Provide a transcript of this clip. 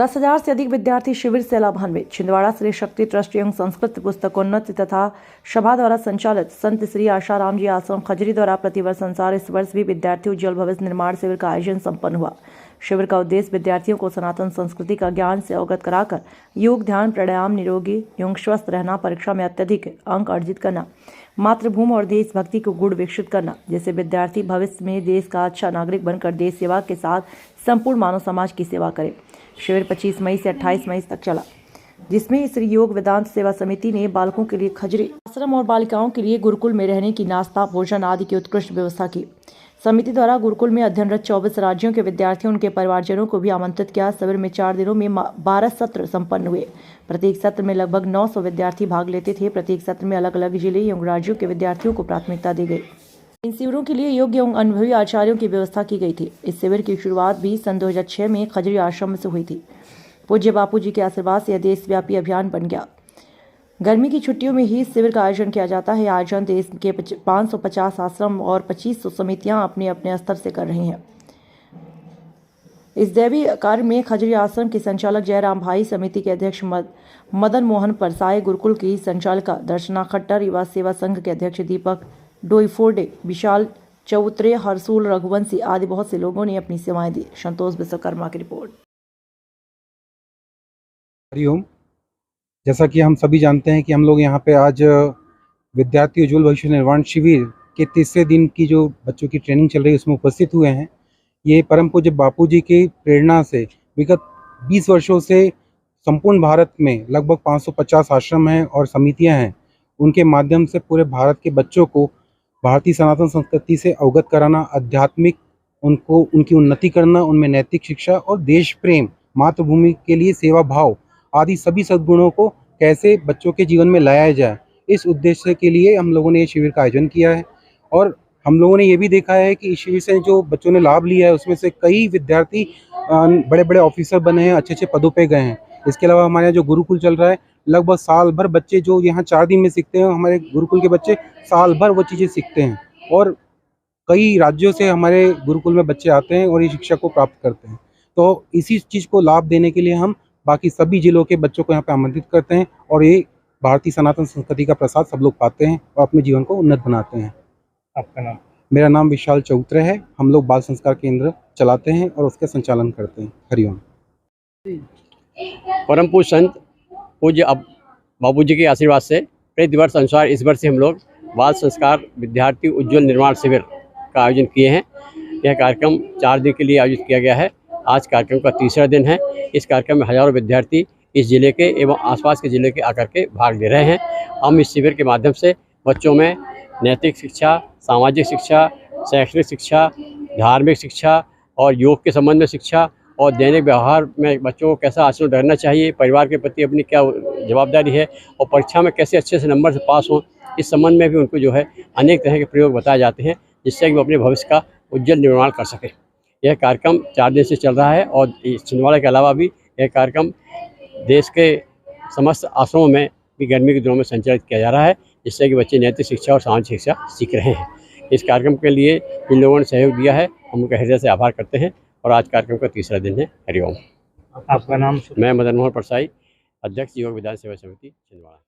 10,000 से अधिक विद्यार्थी शिविर से लाभान्वित। छिंदवाड़ा श्री शक्ति ट्रस्ट एवं संस्कृत पुस्तकोन्नति तथा सभा द्वारा संचालित संत श्री आशाराम जी आश्रम खजरी द्वारा प्रतिवर्ष अनुसार इस वर्ष भी विद्यार्थी उज्ज्वल भविष्य निर्माण शिविर का आयोजन संपन्न हुआ। शिविर का उद्देश्य विद्यार्थियों को सनातन संस्कृति का ज्ञान से अवगत कराकर योग, ध्यान, प्राणायाम, निरोगी एवं स्वस्थ रहना, परीक्षा में अत्यधिक अंक अर्जित करना, मातृभूमि और देशभक्ति को गुण विकसित करना, जैसे विद्यार्थी भविष्य में देश का अच्छा नागरिक बनकर देश सेवा के साथ संपूर्ण मानव समाज की सेवा करे। शिविर 25 मई से 28 मई तक चला, जिसमें श्री योग वेदांत सेवा समिति ने बालकों के लिए खजरी आश्रम और बालिकाओं के लिए गुरुकुल में रहने की नाश्ता, भोजन आदि की उत्कृष्ट व्यवस्था की। समिति द्वारा गुरुकुल में अध्ययनरत 24 राज्यों के विद्यार्थियों उनके परिवारजनों को भी आमंत्रित किया। शिविर में 4 दिनों में 12 सत्र संपन्न हुए। प्रत्येक सत्र में लगभग 900 विद्यार्थी भाग लेते थे। प्रत्येक सत्र में अलग अलग जिले एवं राज्यों के विद्यार्थियों को प्राथमिकता दी गई। इन शिविरों के लिए योग्य एवं अनुभवी आचार्यों की व्यवस्था की गई थी। इस शिविर की शुरुआत भी सन 2006 में खजरी आश्रम से हुई थी। पूज्य बापू जी के आशीर्वाद से यह देशव्यापी अभियान बन गया। गर्मी की छुट्टियों में ही शिविर का आयोजन किया जाता है। आयोजन देश के 550 आश्रम और 2500 समितियां अपने अपने स्तर से कर रही हैं। इस दैवीय कार्य में खजरी आश्रम के संचालक जयराम भाई, समिति के अध्यक्ष मदन मोहन परसाई, गुरुकुल की संचालिका दर्शना खट्टर, युवा सेवा संघ के अध्यक्ष दीपक डोईफोर्डे, विशाल चौत्रे, हरसूल रघुवंशी आदि बहुत से लोगों ने अपनी सेवाएं दी। संतोष विश्वकर्मा की रिपोर्ट। हरिओम। जैसा कि हम सभी जानते हैं कि हम लोग यहाँ पे आज विद्यार्थी उज्ज्वल भविष्य निर्माण शिविर के तीसरे दिन की जो बच्चों की ट्रेनिंग चल रही है उसमें उपस्थित हुए हैं। ये परम पूज्य बापू जी की प्रेरणा से विगत 20 वर्षों से संपूर्ण भारत में लगभग 550 आश्रम हैं और समितियां हैं। उनके माध्यम से पूरे भारत के बच्चों को भारतीय सनातन संस्कृति से अवगत कराना, आध्यात्मिक उनको उनकी उन्नति करना, उनमें नैतिक शिक्षा और देश प्रेम, मातृभूमि के लिए सेवा भाव आदि सभी सद्गुणों को कैसे बच्चों के जीवन में लाया जाए, इस उद्देश्य के लिए हम लोगों ने ये शिविर का आयोजन किया है। और हम लोगों ने ये भी देखा है कि इस शिविर से जो बच्चों ने लाभ लिया है उसमें से कई विद्यार्थी बड़े बड़े ऑफिसर बने हैं, अच्छे अच्छे पदों पे गए हैं। इसके अलावा हमारे यहाँ जो गुरुकुल चल रहा है, लगभग साल भर बच्चे जो यहाँ 4 दिन में सीखते हैं, हमारे गुरुकुल के बच्चे साल भर वो चीज़ें सीखते हैं और कई राज्यों से हमारे गुरुकुल में बच्चे आते हैं और ये शिक्षा को प्राप्त करते हैं। तो इसी चीज़ को लाभ देने के लिए हम बाकी सभी जिलों के बच्चों को यहाँ पे आमंत्रित करते हैं और ये भारतीय सनातन संस्कृति का प्रसाद सब लोग पाते हैं और अपने जीवन को उन्नत बनाते हैं। आपका नाम? मेरा नाम विशाल चौत्रे है। हम लोग बाल संस्कार केंद्र चलाते हैं और उसका संचालन करते हैं। हरिओम। परम पूज्य संत पूज्य अब बाबू जी के आशीर्वाद से प्रतिवर्ष अनुसार इस वर्ष से हम लोग बाल संस्कार विद्यार्थी उज्ज्वल निर्माण शिविर का आयोजन किए हैं। यह कार्यक्रम 4 दिन के लिए आयोजित किया गया है। आज कार्यक्रम का तीसरा दिन है। इस कार्यक्रम में हजारों विद्यार्थी इस जिले के एवं आसपास के जिले के आकर के भाग ले रहे हैं। हम इस शिविर के माध्यम से बच्चों में नैतिक शिक्षा, सामाजिक शिक्षा, शैक्षणिक शिक्षा, धार्मिक शिक्षा और योग के संबंध में शिक्षा और दैनिक व्यवहार में बच्चों को कैसा आचरण करना चाहिए, परिवार के प्रति अपनी क्या जवाबदारी है और परीक्षा में कैसे अच्छे से नंबर से पास हों, इस संबंध में भी उनको जो है अनेक तरह के प्रयोग बताए जाते हैं, जिससे कि वो अपने भविष्य का उज्जवल निर्माण कर सकें। यह कार्यक्रम 4 दिन से चल रहा है और छिंदवाड़ा के अलावा भी यह कार्यक्रम देश के समस्त आश्रमों में भी गर्मी के दिनों में संचालित किया जा रहा है, जिससे कि बच्चे नैतिक शिक्षा और सामाजिक शिक्षा सीख रहे हैं। इस कार्यक्रम के लिए जिन लोगों ने सहयोग दिया है हम उनका हृदय से आभार करते हैं और आज कार्यक्रम का तीसरा दिन है। हरिओम। आपका नाम? मैं मदन मोहन परसाई, अध्यक्ष योग विधान सेवा समिति छिंदवाड़ा।